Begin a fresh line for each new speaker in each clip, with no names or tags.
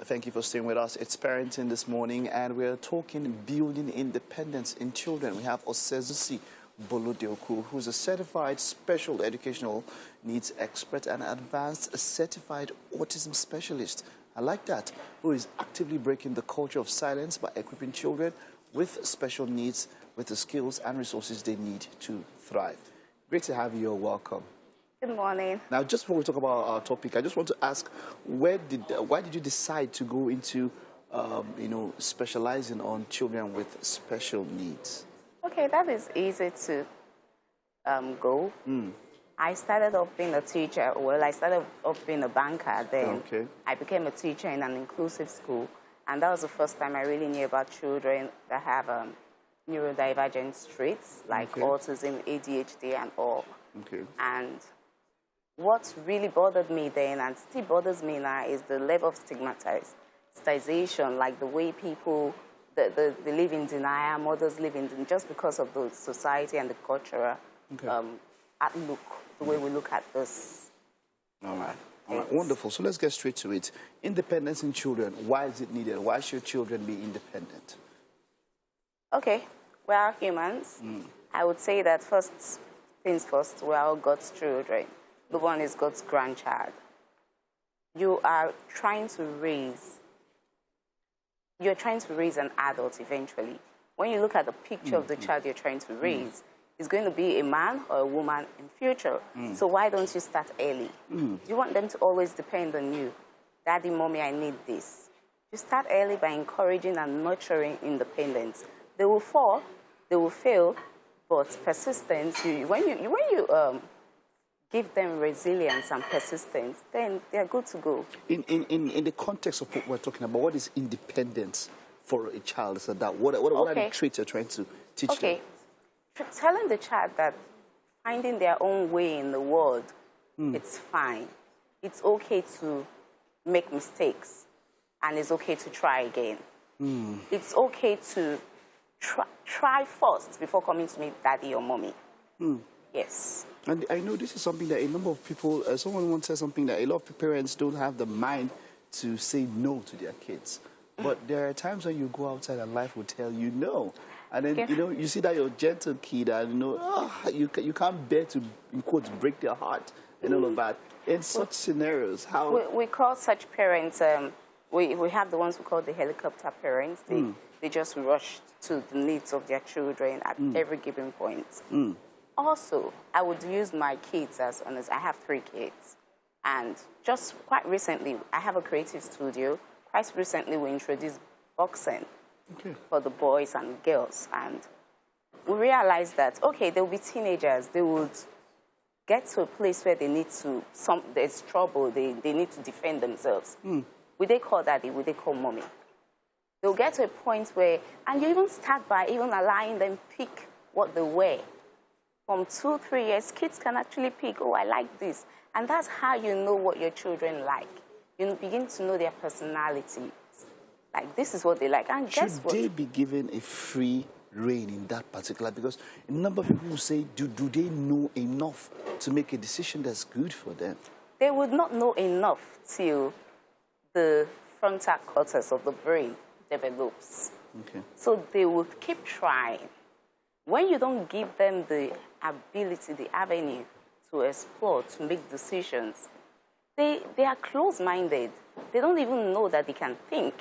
Thank you for staying with us. It's Parenting this morning, and we're talking building independence in children. We have Osezusi Bolodeoku, who's a certified special educational needs expert and advanced certified autism specialist. I like that. Who is actively breaking the culture of silence by equipping children with special needs with the skills and resources they need to thrive. Great to have you. You're welcome.
Good morning.
Now, just before we talk about our topic, I just want to ask, why did you decide to go into, specializing on children with special needs?
Okay, that is easy to go. I started off being a teacher. Well, I started off being a banker. Then I became a teacher in an inclusive school. And that was the first time I really knew about children that have neurodivergent traits, like autism, ADHD, and all. And what really bothered me then, and still bothers me now, is the level of stigmatization, like the way people, they live in denial, mothers live in denial, just because of the society and the cultural outlook, the way we look at this.
All right. Wonderful. So let's get straight to it. Independence in children, why is it needed? Why should children be independent?
Okay, we are humans. I would say that first things first, we are all God's children. The one is God's grandchild. You are trying to raise an adult eventually. When you look at the picture of the child you're trying to raise, it's going to be a man or a woman in future. So why don't you start early? You want them to always depend on you. Daddy, mommy, I need this. You start early by encouraging and nurturing independence. They will fall, they will fail, but persistence, when you give them resilience and persistence, then they're good to go.
In the context of what we're talking about, what is independence for a child as an adult? What are the traits you're trying to teach them?
Telling the child that finding their own way in the world, it's fine. It's okay to make mistakes, and it's okay to try again. It's okay to try first before coming to me, daddy or mommy. Yes.
And I know this is something that a number of people, someone once said something that a lot of parents don't have the mind to say no to their kids. But there are times when you go outside and life will tell you no. And then, you see that your gentle kid and, you can't bear to, in quotes, break their heart and all of that. In such scenarios, how...
We call such parents, we have the ones we call the helicopter parents. They just rush to the needs of their children at every given point. Also, I would use my kids as honest. I have 3 kids. And just quite recently, I have a creative studio. Quite recently, we introduced boxing for the boys and girls. And we realized that, they'll be teenagers. They would get to a place where they need to, there's trouble. They need to defend themselves. Would they call daddy? Would they call mommy? They'll get to a point where, and you even start by even allowing them pick what they wear. From 2-3 years, kids can actually pick, I like this. And that's how you know what your children like. You begin to know their personality. Like, this is what they like. And guess what?
Should they be given a free rein in that particular? Because a number of people will say, do they know enough to make a decision that's good for them?
They would not know enough till the frontal cortex of the brain develops. So they will keep trying. When you don't give them the ability, the avenue to explore, to make decisions, they are closed-minded. They don't even know that they can think.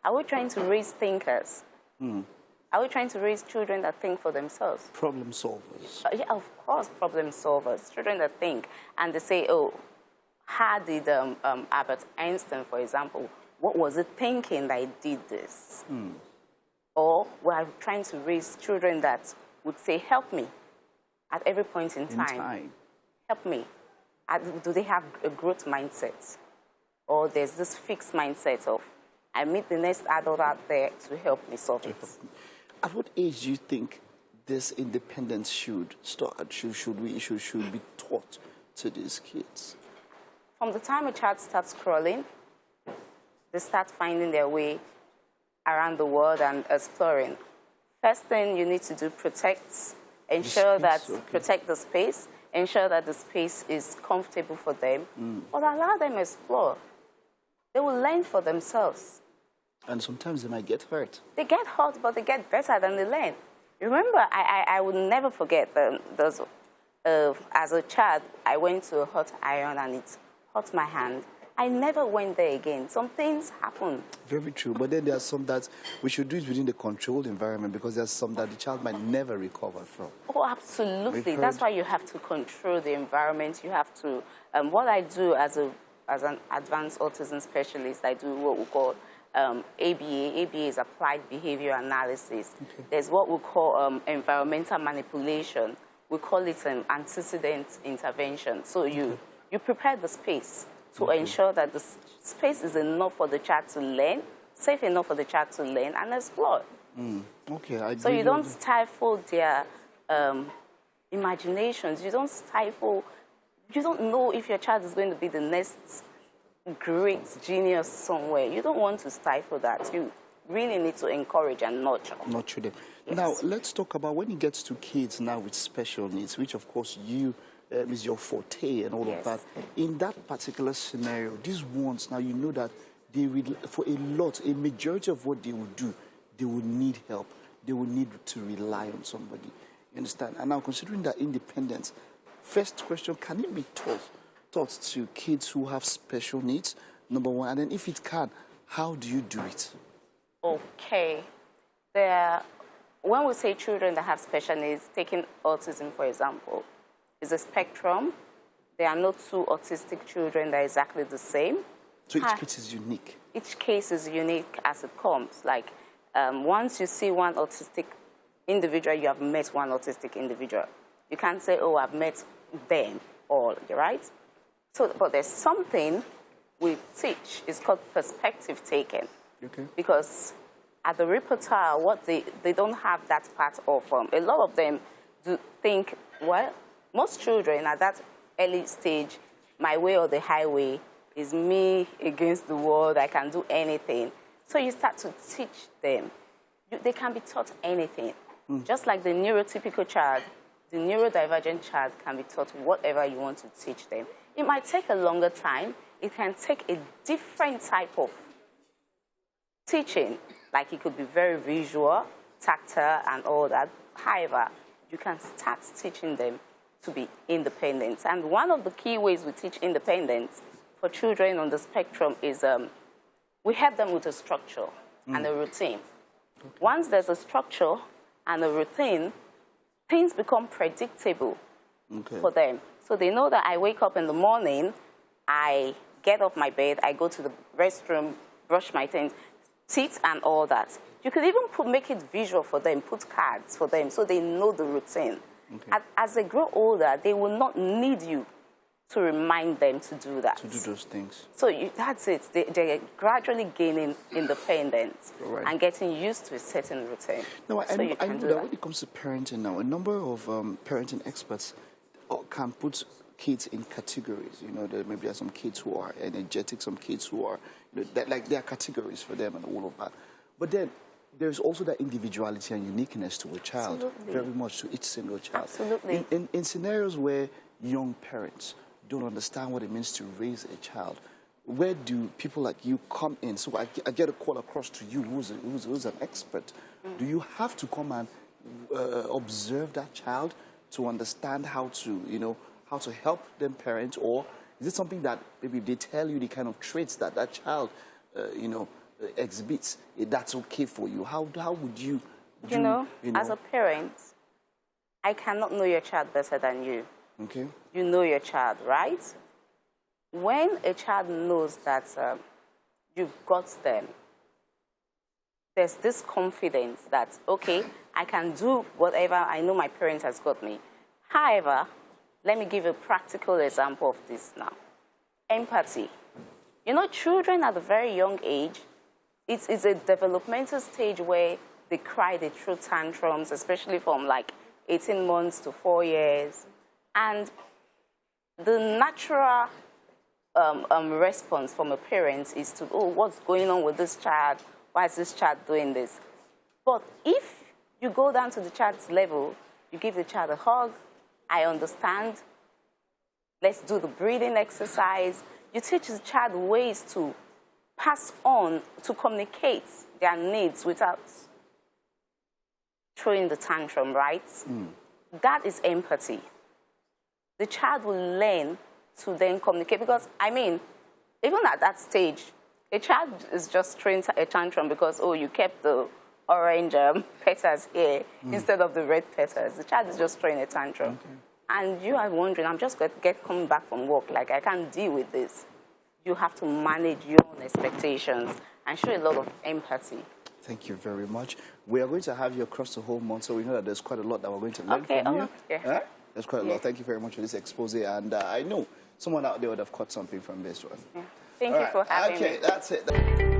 Are we trying to raise thinkers? Are we trying to raise children that think for themselves?
Problem solvers.
Yeah, of course, problem solvers. Children that think. And they say, how did Albert Einstein, for example, what was it thinking that he did this? Or we're trying to raise children that would say, help me at every point in time. Help me. Do they have a growth mindset? Or there's this fixed mindset of, I meet the next adult out there to help me solve it.
At what age do you think this independence should start, should be taught to these kids?
From the time a child starts crawling, they start finding their way around the world and exploring. First thing you need to do, protect the space, ensure that the space is comfortable for them, but allow them explore. They will learn for themselves.
And sometimes they might get hurt.
They get hurt, but they get better than they learn. Remember, I will never forget those. As a child, I went to a hot iron and it hurt my hand. I never went there again. Some things happen.
Very true. But then there are some that we should do it within the controlled environment, because there's some that the child might never recover from.
Oh, absolutely. That's why you have to control the environment. You have to. What I do as an advanced autism specialist, I do what we call ABA. ABA is Applied Behavior Analysis. Okay. There's what we call environmental manipulation. We call it antecedent intervention. So you prepare the space to ensure that the space is enough for the child to learn, safe enough for the child to learn and explore.
Okay.
So you don't stifle their imaginations. You don't stifle. You don't know if your child is going to be the next great genius somewhere. You don't want to stifle that. You really need to encourage and nurture.
Nurture them.
Yes.
Now, let's talk about when it gets to kids now with special needs, which, of course, is your forte and all of that. In that particular scenario, these ones, now you know that they will, for a majority of what they will do, they will need help. They will need to rely on somebody. You understand? And now, considering that independence, first question, can it be taught to kids who have special needs, number one? And then if it can, how do you do it?
Okay. When we say children that have special needs, taking autism, for example, is a spectrum. There are no two autistic children that are exactly the same.
So each case is unique? Each
case is unique as it comes. Like, once you see one autistic individual, you have met one autistic individual. You can't say, oh, I've met them all, right? So, but there's something we teach. It's called perspective taking.
Okay.
Because at the repertoire, what they don't have that part of. A lot of them do think, well, most children at that early stage, my way or the highway is me against the world. I can do anything. So you start to teach them. They can be taught anything. Just like the neurotypical child, the neurodivergent child can be taught whatever you want to teach them. It might take a longer time. It can take a different type of teaching. Like it could be very visual, tactile, and all that. However, you can start teaching them to be independent. And one of the key ways we teach independence for children on the spectrum is we help them with a structure and a routine. Okay. Once there's a structure and a routine, things become predictable for them. So they know that I wake up in the morning, I get off my bed, I go to the restroom, brush my teeth and all that. You could even make it visual for them, put cards for them so they know the routine. Okay. As they grow older, they will not need you to remind them to do that.
To do those things.
So that's it. They're gradually gaining independence and getting used to a certain routine.
No, I know that when it comes to parenting now, a number of parenting experts can put kids in categories. You know, maybe there are some kids who are energetic, some kids who are, there are categories for them and all of that. But then there's also that individuality and uniqueness to a child, very much to each single child.
Absolutely.
In scenarios where young parents don't understand what it means to raise a child, where do people like you come in? So I get a call across to you who's an expert. Do you have to come and observe that child to understand how to help them parent, or is it something that maybe they tell you the kind of traits that that child, exhibits, that's okay for you? How would you
as a parent, I cannot know your child better than you.
Okay.
You know your child, right? When a child knows that you've got them, there's this confidence that, okay, I can do whatever I know my parent has got me. However, let me give a practical example of this now. Empathy. You know, children at a very young age, it's a developmental stage where they cry, they throw tantrums, especially from like 18 months to 4 years. And the natural response from a parent is to, oh, what's going on with this child? Why is this child doing this? But if you go down to the child's level, you give the child a hug, I understand, let's do the breathing exercise. You teach the child ways to pass on, to communicate their needs without throwing the tantrum, right? That is empathy. The child will learn to then communicate because, I mean, even at that stage, a child is just throwing a tantrum because, oh, you kept the orange petals here instead of the red petals. The child is just throwing a tantrum. Okay. And you are wondering, I'm just coming back from work, like I can't deal with this. You have to manage your own expectations and show a lot of empathy.
Thank you very much. We are going to have you across the whole month, so we know that there's quite a lot that we're going to learn from you.
Yeah.
There's quite a lot. Thank you very much for this expose, and I know someone out there would have caught something from this one.
Yeah. Thank you for having me.
Okay, that's it.